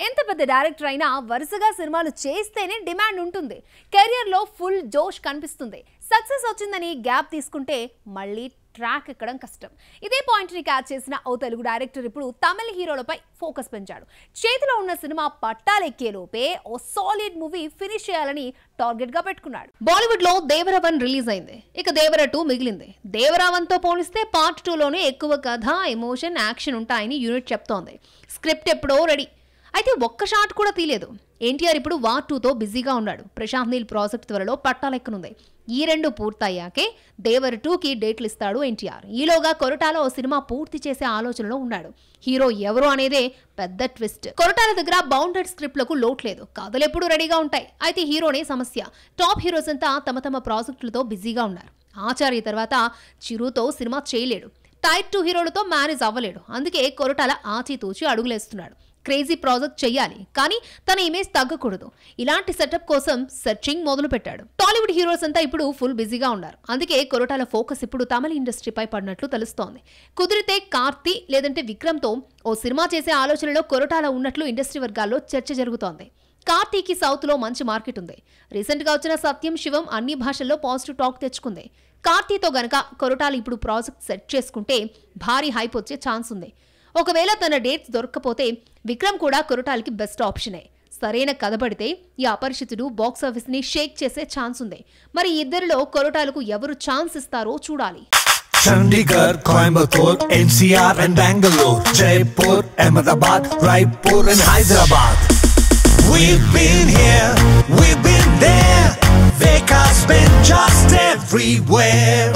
ఎంత పెద్ద డైరెక్టర్ అయినా వరుసగా సినిమాలు చేస్తేనే డిమాండ్ ఉంటుంది. కెరియర్ లో ఫుల్ జోష్ కనిపిస్తుంది. సక్సెస్ వచ్చిందని గ్యాప్ తీసుకుంటే మళ్ళీ ట్రాక్ ఎక్కడం కష్టం. ఇదే పాయింట్ ని క్యాచ్ చేసిన ఓ తెలుగు డైరెక్టర్ ఇప్పుడు తమిళ హీరోలపై ఫోకస్ పెంచాడు. చేతిలో ఉన్న సినిమా పట్టాలెక్కే లోపే ఓ సాలిడ్ మూవీ ఫినిష్ చేయాలని టార్గెట్ గా పెట్టుకున్నాడు. బాలీవుడ్ లో దేవర 1 రిలీజ్ అయింది. ఇక దేవర 2 మిగిలింది. దేవర 1 తో పోలిస్తే పార్ట్ 2 లోనే ఎక్కువ కథ, ఎమోషన్, యాక్షన్ ఉంటాయని యూనిట్ చెప్తోంది. స్క్రిప్ట్ ఎప్పుడో రెడీ, అయితే ఒక్క షాట్ కూడా తీయలేదు. ఎన్టీఆర్ ఇప్పుడు వార్ 2తో బిజీగా ఉన్నాడు. ప్రశాంత్ నీల్ ప్రాజెక్ట్ త్వరలో పట్టాలెక్కనుంది. ఈ రెండు పూర్తయ్యాకే దేవర్ 2కి డేట్లు ఇస్తాడు ఎన్టీఆర్. ఈలోగా కొరటాల ఓ సినిమా పూర్తి చేసే ఆలోచనలో ఉన్నాడు. హీరో ఎవరు అనేదే పెద్ద ట్విస్ట్. కొరటాల దగ్గర బౌండెడ్ స్క్రిప్ట్లకు లోటు లేదు. కథలు ఎప్పుడు రెడీగా ఉంటాయి. అయితే హీరోనే సమస్య. టాప్ హీరోస్ అంతా తమ తమ ప్రాజెక్టులతో బిజీగా ఉన్నారు. ఆచార్య తర్వాత చిరుతో సినిమా చేయలేడు. టైర్ 2 హీరోలతో మేనేజ్ అవ్వలేడు. అందుకే కొరటాల ఆచితూచి అడుగులేస్తున్నాడు. క్రేజీ ప్రాజెక్ట్ చెయ్యాలి, కానీ తన ఇమేజ్ తగ్గకూడదు. ఇలాంటి సెటప్ కోసం సెర్చింగ్ మొదలు పెట్టాడు. టాలీవుడ్ హీరోస్ అంతా ఇప్పుడు ఫుల్ బిజీగా ఉన్నారు. అందుకే కొరటాల ఫోకస్ ఇప్పుడు తమిళ ఇండస్ట్రీపై పడినట్లు తెలుస్తోంది. కుదిరితే కార్తీ లేదంటే విక్రమ్తో ఓ సినిమా చేసే ఆలోచనలో కొరటాల ఉన్నట్లు ఇండస్ట్రీ వర్గాల్లో చర్చ జరుగుతోంది. కార్తీకి సౌత్ లో మంచి మార్కెట్ ఉంది. రీసెంట్ గా వచ్చిన సత్యం శివం అన్ని భాషల్లో పాజిటివ్ టాక్ తెచ్చుకుంది. కార్తీతో గనక కొరటాల ఇప్పుడు ప్రాజెక్ట్ సెట్ చేసుకుంటే భారీ హైప్ వచ్చే ఛాన్స్ ఉంది. ఒకవేళ తన డేట్స్ దొరక్కపోతే విక్రమ్ కూడా కొరటాలకి బెస్ట్ ఆప్షనే. సరైన కథ పడితే ఈ అపరిచితుడు బాక్స్ ఆఫీస్ ని షేక్ చేసే ఛాన్స్ ఉంది. మరి ఇద్దరిలో కొరటాలకు ఎవరు ఛాన్స్ ఇస్తారో చూడాలి. Chandigarh, Coimbatore, NCR and Bangalore, Jaipur, Ahmedabad, Raipur and Hyderabad. We've been here, we've been there. Veka's been just everywhere.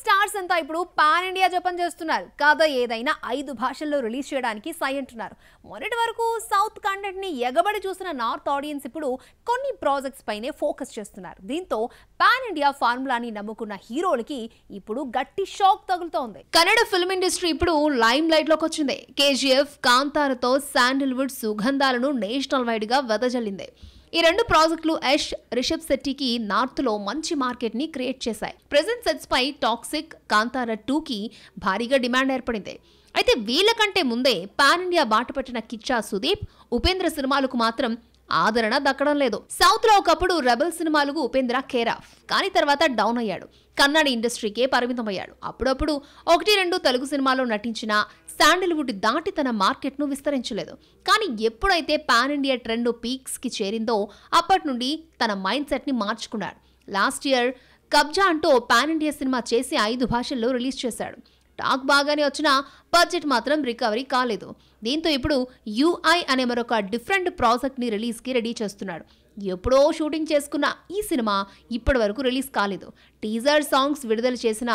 Stars అంతా ఇప్పుడు పాన్ ఇండియా జపం చేస్తున్నారు. కథ ఏదైనా 5 భాషల్లో రిలీజ్ చేయడానికి సై అంటున్నారు. మొన్నటి వరకు సౌత్ కంటెంట్ ని ఎగబడి చూసిన నార్త్ ఆడియన్స్ ఇప్పుడు కొన్ని ప్రాజెక్ట్స్ పైనే ఫోకస్ చేస్తున్నారు. దీంతో పాన్ ఇండియా ఫార్ములాని నమ్ముకున్న హీరోలకి ఇప్పుడు గట్టి షాక్ తగులుతోంది. కన్నడ ఫిల్మ్ ఇండస్ట్రీ ఇప్పుడు లైమ్ లైట్ లోకి వచ్చింది. కేజీఎఫ్, కాంతారతో శాండిల్వుడ్ సుగంధాలను నేషనల్ వైడ్ గా వెదజల్లింది. ఈ రెండు ప్రాజెక్టులు యష్, రిషబ్ శెట్టికి నార్త్ లో మంచి మార్కెట్ ని క్రియేట్ చేశాయి. ప్రెజెంట్ సెట్స్ పై టాక్సిక్, కాంతార 2కి భారీగా డిమాండ్ ఏర్పడింది. అయితే వీళ్ళకంటే ముందే పాన్ ఇండియా బాట పట్టిన కిచ్చా సుదీప్, ఉపేంద్ర సినిమాలకు మాత్రం ఆదరణ దక్కడం లేదు. సౌత్ లో ఒకప్పుడు రెబల్ సినిమాలకు ఉపేంద్ర కేర్ ఆఫ్, కానీ తర్వాత డౌన్ అయ్యాడు. కన్నడ ఇండస్ట్రీకే పరిమితమయ్యాడు. అప్పుడప్పుడు 1-2 తెలుగు సినిమాలో నటించిన శాండిల్వుడ్ దాటి తన మార్కెట్ను విస్తరించలేదు. కానీ ఎప్పుడైతే పాన్ ఇండియా ట్రెండ్ పీక్స్ కి చేరిందో అప్పటి నుండి తన మైండ్ సెట్ ని మార్చుకున్నాడు. లాస్ట్ ఇయర్ కబ్జా అంటూ పాన్ ఇండియా సినిమా చేసి 5 భాషల్లో రిలీజ్ చేశాడు. టాక్ బాగానే వచ్చినా బడ్జెట్ మాత్రం రికవరీ కాలేదు. దీంతో ఇప్పుడు యూఐ అనే మరొక డిఫరెంట్ ప్రాజెక్ట్ ని రిలీజ్ కి రెడీ చేస్తున్నాడు. ఎప్పుడో షూటింగ్ చేసుకున్న ఈ సినిమా ఇప్పటి వరకు రిలీజ్ కాలేదు. టీజర్ సాంగ్స్ విడుదల చేసిన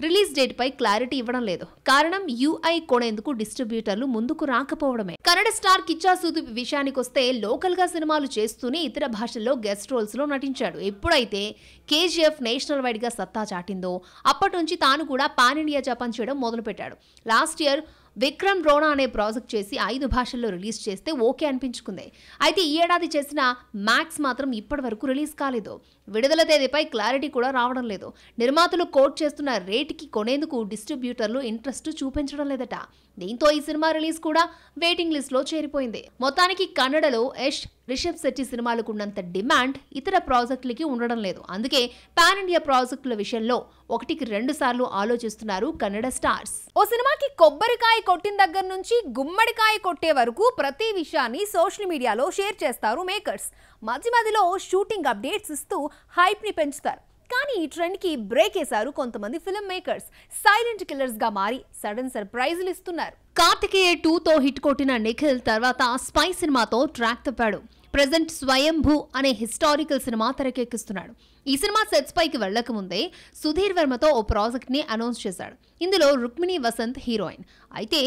రిలీజ్ డేట్ పై క్లారిటీ ఇవ్వడం లేదు. కారణం యూఐ కొనేందుకు డిస్ట్రిబ్యూటర్లు ముందుకు రాకపోవడమే. కన్నడ స్టార్ కిచ్చా సుదీప్ విషయానికి వస్తే లోకల్ గా సినిమాలు చేస్తూనే ఇతర భాషల్లో గెస్ట్ రోల్స్ లో నటించాడు. ఎప్పుడైతే కేజీఎఫ్ నేషనల్ వైడ్ గా సత్తా చాటిందో అప్పటి నుంచి తాను కూడా పాన్ ఇండియా జపం చేయడం మొదలుపెట్టాడు. లాస్ట్ ఇయర్ విక్రమ్ రోనా అనే ప్రాజెక్ట్ చేసి 5 భాషల్లో రిలీజ్ చేస్తే ఓకే అనిపించుకుంది. అయితే ఈ ఏడాది చేసిన మ్యాక్స్ మాత్రం ఇప్పటి వరకు రిలీజ్ కాలేదు. విడుదల తేదీపై క్లారిటీ కూడా రావడం లేదు. నిర్మాతలు కోట్ చేస్తున్న రేటుకి కొనేందుకు డిస్ట్రిబ్యూటర్లు ఇంట్రెస్ట్ చూపించడం లేదట. దీంతో ఈ సినిమా రిలీజ్ కూడా వెయిటింగ్ లిస్ట్ లో చేరిపోయింది. మొత్తానికి కన్నడలో యష్, రిషబ్ శెట్టి సినిమాలకు ఉన్నంత డిమాండ్ ఇతర ప్రాజెక్టులకి ఉండడం లేదు. అందుకే పాన్ ఇండియా ప్రాజెక్టుల విషయంలో 1-2 సార్లు ఆలోచిస్తున్నారు కన్నడ స్టార్స్. ఓ సినిమాకి కొబ్బరికాయ కొట్టిన దగ్గర నుంచి గుమ్మడికాయ కొట్టే వరకు ప్రతి విషయాన్ని సోషల్ మీడియాలో షేర్ చేస్తారు మేకర్స్. మధ్యలో షూటింగ్ అప్డేట్స్ ఇస్తూ హైప్ ని పెంచుతారు. కానీ ఈ ట్రెండ్ కి బ్రేక్ వేశారు కొంతమంది ఫిల్మ్ మేకర్స్. సైలెంట్ కిల్లర్స్ గా మారి సడన్ సర్ప్రైజులు ఇస్తున్నారు. కార్తికేయ 2తో హిట్ కొట్టిన నిఖిల్ తర్వాత స్పై సినిమాతో ట్రాక్ తప్పాడు. ప్రెజెంట్ స్వయంభూ అనే హిస్టారికల్ సినిమా తెరకెక్కిస్తున్నాడు. ఈ సినిమా సెట్స్ పైకి వెళ్లకముందే సుధీర్ వర్మతో ఓ ప్రాజెక్ట్ ని అనౌన్స్ చేశాడు. ఇందులో రుక్మిణి వసంత్ హీరోయిన్. అయితే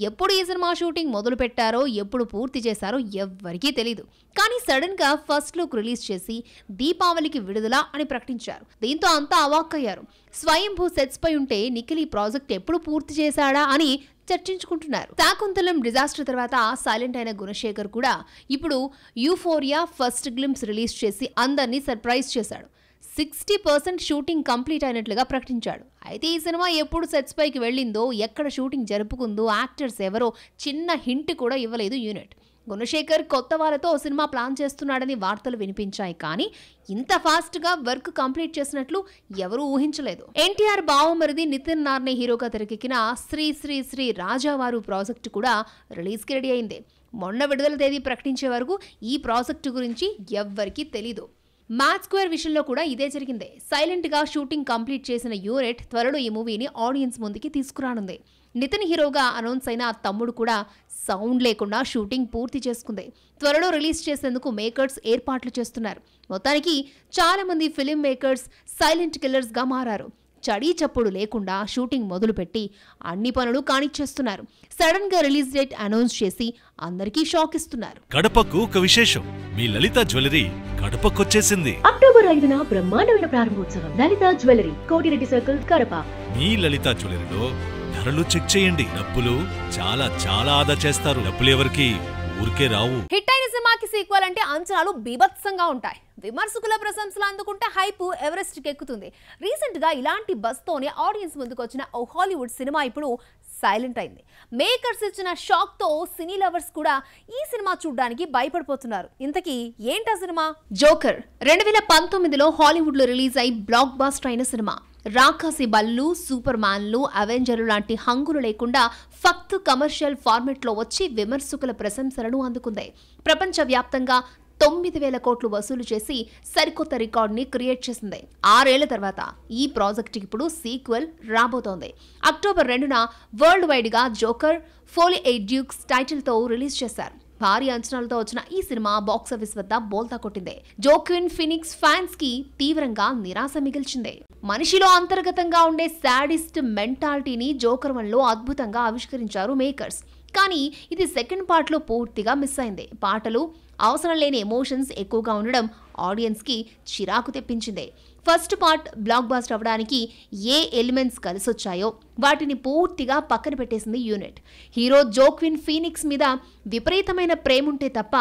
ఎప్పుడు ఈ సినిమా షూటింగ్ మొదలు పెట్టారో, ఎప్పుడు పూర్తి చేశారో ఎవ్వరికీ తెలీదు. కానీ సడన్ గా ఫస్ట్ లుక్ రిలీజ్ చేసి దీపావళికి విడుదల అని ప్రకటించారు. దీంతో అంతా అవాక్కయ్యారు. స్వయంభూ సెట్స్ పై ఉంటే నిఖిల్ ఈ ప్రాజెక్ట్ ఎప్పుడు పూర్తి చేశాడా అని చర్చించుకుంటున్నారు. శాకుంతలం డిజాస్టర్ తర్వాత సైలెంట్ అయిన గుణశేఖర్ కూడా ఇప్పుడు యూఫోరియా ఫస్ట్ గ్లింప్స్ రిలీజ్ చేసి అందరినీ సర్ప్రైజ్ చేశాడు. 60% షూటింగ్ కంప్లీట్ అయినట్లుగా ప్రకటించాడు. అయితే ఈ సినిమా ఎప్పుడు సెట్స్ పైకి వెళ్ళిందో, ఎక్కడ షూటింగ్ జరుపుకుందో, యాక్టర్స్ ఎవరో చిన్న హింట్ కూడా ఇవ్వలేదు యూనిట్. గుణశేఖర్ కొత్త వాళ్ళతో ఓ సినిమా ప్లాన్ చేస్తున్నాడని వార్తలు వినిపించాయి, కానీ ఇంత ఫాస్ట్ గా వర్క్ కంప్లీట్ చేసినట్లు ఎవరూ ఊహించలేదు. ఎన్టీఆర్ బావమరిది నితిన్ నార్నే హీరోగా తెరకెక్కిన శ్రీ శ్రీ శ్రీ రాజావారు ప్రాజెక్టు కూడా రిలీజ్ కి రెడీ అయింది. మొన్న విడుదల తేదీ ప్రకటించే వరకు ఈ ప్రాజెక్టు గురించి ఎవ్వరికీ తెలీదు. మ్యాథ్ స్క్వేర్ విషయంలో కూడా ఇదే జరిగింది. సైలెంట్ గా షూటింగ్ కంప్లీట్ చేసిన యూనిట్ త్వరలో ఈ మూవీని ఆడియన్స్ ముందుకి తీసుకురానుంది. నితిన్ హీరోగా అనౌన్స్ అయిన తమ్ముడు కూడా సౌండ్ లేకుండా షూటింగ్ పూర్తి చేసుకుంది. త్వరలో రిలీజ్ చేసేందుకు మేకర్స్ ఏర్పాట్లు చేస్తున్నారు. మొత్తానికి చాలా మంది ఫిలిం మేకర్స్ సైలెంట్ కిల్లర్స్ గా మారారు. చడీ చప్పుడు లేకుండా షూటింగ్ మొదలుపెట్టి అన్ని పనులు కానిచ్చేస్తున్నారు. సడన్ గా రిలీజ్ డేట్ అనౌన్స్ చేసి అందరికీ షాక్ ఇస్తున్నారు. కడపకు ఒక విశేషం, మీ లలిత జ్యువెలరీ కడపకొచ్చేసింది. అక్టోబర్ 5న బ్రహ్మాండమైన ప్రారంభోత్సవం. లలిత జ్యువెలరీ, కోటిరెడ్డి సర్కిల్, కడప. మీ లలిత జ్యువెలరీలో ధరలు చెక్ చేయండి. డబ్బులు చాలా చాలా ఆదా చేస్తారు. డబ్బులు ఎవరికి ఊరికే రావు. హిట్ అయిన సినిమాకి సీక్వెల్ అంటే అంచనాలు బీభత్సంగా ఉంటాయి. విమర్శకుల ప్రశంసలు అందుకుంటే హైప్ ఎవరెస్ట్ కెక్కుతుంది. రీసెంట్ గా ఇలాంటి బస్ తోనే ఆడియన్స్ ముందుకు వచ్చిన ఓ హాలీవుడ్ సినిమా ఇప్పుడు సైలెంట్ అయింది. మేకర్స్ ఇచ్చిన షాక్ తో సినీ లవర్స్ కూడా ఈ సినిమా చూడడానికి భయపడిపోతున్నారు. ఇంతకీ ఏంటా సినిమా? జోకర్ 2019లో హాలీవుడ్ లో రిలీజ్ అయి బ్లాక్ బాస్టర్ అయిన సినిమా. రాకాసి బల్లు, సూపర్ మ్యాన్లు, అవెంజర్లు లాంటి హంగులు లేకుండా ఫక్త్ కమర్షియల్ ఫార్మెట్ లో వచ్చి విమర్శకుల ప్రశంసలను అందుకుంది. ప్రపంచవ్యాప్తంగా 9,000 కోట్లు వసూలు చేసి సరికొత్త రికార్డుని క్రియేట్ చేసింది. 6 ఏళ్ల తర్వాత ఈ ప్రాజెక్ట్ ఇప్పుడు సీక్వెల్ రాబోతోంది. అక్టోబర్ 2న వరల్డ్ వైడ్ గా joker Foley eight Dukes title తో రిలీజ్ చేశారు. భారీ అంచనాలతో వచ్చిన ఈ సినిమా బాక్సాఫీస్ వద్ద బోల్తా కొట్టింది. జోక్విన్ ఫినిక్స్ ఫ్యాన్స్ కి తీవ్రంగా నిరాశ మిగిల్చింది. మనిషిలో అంతర్గతంగా ఉండే సాడిస్ట్ మెంటాలిటీని జోకర్ 1లో అద్భుతంగా ఆవిష్కరించారు మేకర్స్. కానీ ఇది సెకండ్ పార్ట్ లో పూర్తిగా మిస్ అయింది. పాటలు, అవసరం లేని ఎమోషన్స్ ఎక్కువగా ఉండడం ఆడియన్స్ కి చిరాకు తెప్పించింది. ఫస్ట్ పార్ట్ బ్లాక్ బాస్టర్ అవ్వడానికి ఏ ఎలిమెంట్స్ కలిసొచ్చాయో వాటిని పూర్తిగా పక్కన పెట్టేసింది యూనిట్. హీరో జోక్విన్ ఫీనిక్స్ మీద విపరీతమైన ప్రేముంటే తప్ప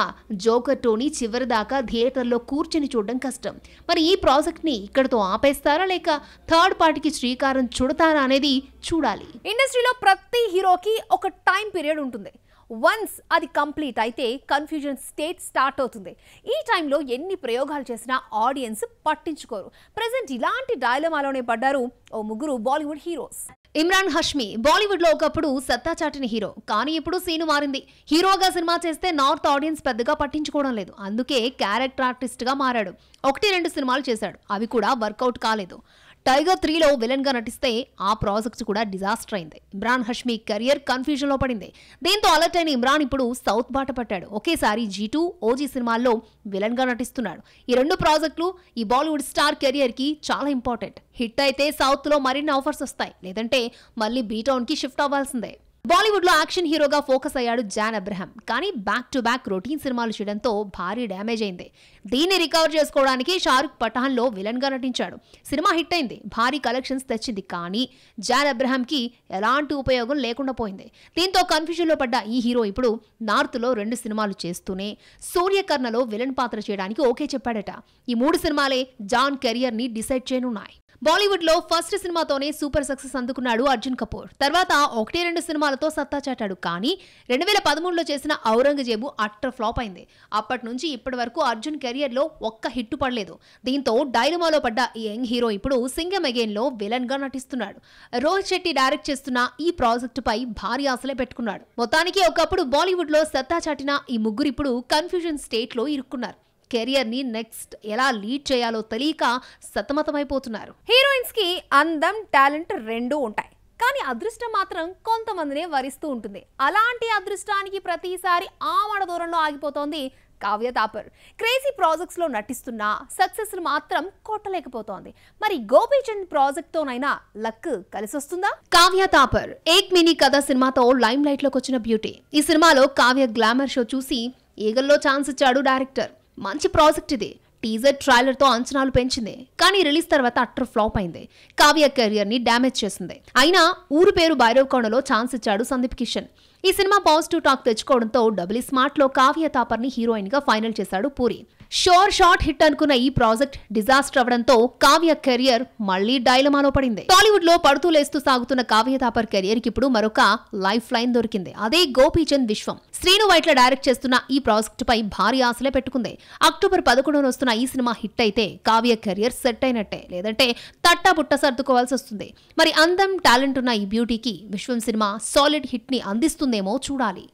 జోకర్ 2ని చివరిదాకా థియేటర్లో కూర్చొని చూడడం కష్టం. మరి ఈ ప్రాజెక్ట్ని ఇక్కడతో ఆపేస్తారా లేక థర్డ్ పార్టీకి శ్రీకారం చుడతారా అనేది చూడాలి. ఇండస్ట్రీలో ప్రతి హీరోకి ఒక టైం పీరియడ్ ఉంటుంది. వన్స్ అది కంప్లీట్ అయితే కన్ఫ్యూజన్ స్టేట్ స్టార్ట్ అవుతుంది. ఈ టైంలో ఎన్ని ప్రయోగాలు చేసినా ఆడియన్స్ పట్టించుకోరు. ప్రెజెంట్ ఇలాంటి డైలమాలోనే పడ్డారు ఓ ముగ్గురు బాలీవుడ్ హీరోస్. ఇమ్రాన్ హష్మీ బాలీవుడ్ లో ఒకప్పుడు సత్తా చాటిన హీరో, కానీ ఇప్పుడు సీను మారింది. హీరోగా సినిమా చేస్తే నార్త్ ఆడియన్స్ పెద్దగా పట్టించుకోవడం లేదు. అందుకే క్యారెక్టర్ ఆర్టిస్ట్ గా మారాడు. 1-2 సినిమాలు చేశాడు, అవి కూడా వర్కౌట్ కాలేదు. టైగర్ 3లో విలన్ గా నటిస్తే ఆ ప్రాజెక్ట్ కూడా డిజాస్టర్ అయింది. ఇమ్రాన్ హష్మీ కెరియర్ కన్ఫ్యూజన్ లో పడింది. దీంతో అలర్ట్ అయిన ఇమ్రాన్ ఇప్పుడు సౌత్ బాట పట్టాడు. ఒకేసారి G2, OG సినిమాల్లో విలన్ గా నటిస్తున్నాడు. ఈ 2 ప్రాజెక్టులు ఈ బాలీవుడ్ స్టార్ కెరియర్ కి చాలా ఇంపార్టెంట్. హిట్ అయితే సౌత్ లో మరిన్ని ఆఫర్స్ వస్తాయి, లేదంటే మళ్ళీ బీటౌన్ కి షిఫ్ట్ అవ్వాల్సిందే. బాలీవుడ్ లో యాక్షన్ హీరోగా ఫోకస్ అయ్యాడు జాన్ అబ్రహం, కానీ బ్యాక్ టు బ్యాక్ రొటీన్ సినిమాలు చేయడంతో భారీ డ్యామేజ్ అయింది. దీన్ని రికవర్ చేసుకోవడానికి షారుఖ్ పఠాన్ లో విలన్ గా నటించాడు. సినిమా హిట్ అయింది, భారీ కలెక్షన్స్ తెచ్చింది, కానీ జాన్ అబ్రహం కి ఎలాంటి ఉపయోగం లేకుండా పోయింది. దీంతో కన్ఫ్యూజన్ లో పడ్డ ఈ హీరో ఇప్పుడు నార్త్ లో 2 సినిమాలు చేస్తూనే సూర్యకర్ణలో విలన్ పాత్ర చేయడానికి ఓకే చెప్పాడట. ఈ 3 సినిమాలే జాన్ కెరియర్ ని డిసైడ్ చేయనున్నాయి. బాలీవుడ్ లో ఫస్ట్ సినిమాతోనే సూపర్ సక్సెస్ అందుకున్నాడు అర్జున్ కపూర్. తర్వాత 1-2 సినిమాలతో సత్తా చాటాడు, కానీ 2013లో చేసిన ఔరంగజేబు అట్టర్ ఫ్లాప్ అయింది. అప్పటి నుంచి ఇప్పటి వరకు అర్జున్ కెరియర్ లో ఒక్క హిట్ పడలేదు. దీంతో డైలమాలో పడ్డ ఈ యంగ్ హీరో ఇప్పుడు సింగం అగైన్ లో విలన్ గా నటిస్తున్నాడు. రోహిత్ శెట్టి డైరెక్ట్ చేస్తున్న ఈ ప్రాజెక్టు పై భారీ ఆశలే పెట్టుకున్నాడు. మొత్తానికి ఒకప్పుడు బాలీవుడ్ లో సత్తా చాటిన ఈ ముగ్గురు ఇప్పుడు కన్ఫ్యూజన్ స్టేట్ లో ఇరుక్కున్నారు. కెరియర్ ని నెక్స్ట్ ఎలా లీడ్ చేయాలో తెలియక సతమతమైపోతున్నారు. హీరోయిన్స్ కి అందం, టాలెంట్ రెండూ ఉంటాయి, కానీ అదృష్టం మాత్రం కొంతమందినే వరిస్తూ ఉంటుంది. అలాంటి అదృష్టానికి ప్రతిసారి ఆమడ దూరంలో ఆగిపోతోంది కావ్య తాపర్. క్రేజీ ప్రాజెక్ట్స్ లో నటిస్తున్నా సక్సెస్ మాత్రం కొట్టలేకపోతోంది. మరి గోపీచంద్ ప్రాజెక్ట్ తోనైనా లక్ కలిసొస్తుందా? కావ్య తాపర్ ఏక్ మినీ కథ సినిమాతో లైమ్ లైట్ లోకి వచ్చిన బ్యూటీ. ఈ సినిమాలో కావ్య గ్లామర్ షో చూసి ఈగల్లో ఛాన్స్ ఇచ్చాడు డైరెక్టర్. మంచి ప్రాజెక్ట్ ఇది. టీజర్ ట్రైలర్ తో అంచనాలు పెంచింది, కానీ రిలీజ్ తర్వాత అట్టర్ ఫ్లాప్ అయింది. కావ్య కెరియర్ ని డ్యామేజ్ చేసింది. అయినా ఊరు పేరు భైరవ్ కొండలో ఛాన్స్ ఇచ్చాడు సందీప్ కిషన్. ఈ సినిమా పాజిటివ్ టాక్ తెచ్చుకోవడంతో డబుల్ స్మార్ట్ లో కావ్య తాపర్ని హీరోయిన్ గా ఫైనల్ చేశాడు పూరి. షార్ట్ హిట్ అనుకున్న ఈ ప్రాజెక్ట్ డిజాస్టర్ అవడంతో కావ్య కెరియర్ మళ్లీ డైలమాలో పడింది. టాలీవుడ్ లో పడుతూ లేస్తూ సాగుతున్న కావ్య తాపర్ కెరియర్ కి ఇప్పుడు మరొక లైఫ్ లైన్ దొరికింది. అదే గోపీచంద్ విశ్వం. శ్రీను వైట్ల డైరెక్ట్ చేస్తున్న ఈ ప్రాజెక్ట్ పై భారీ ఆశలే పెట్టుకుంది. అక్టోబర్ 11న వస్తున్న ఈ సినిమా హిట్ అయితే కావ్య కెరియర్ సెట్ అయినట్టే, లేదంటే తట్టబుట్ట సర్దుకోవాల్సి వస్తుంది. మరి అందం టాలెంట్ ఉన్న ఈ బ్యూటీకి విశ్వం సినిమా సాలిడ్ హిట్ ని అందిస్తుందేమో చూడాలి.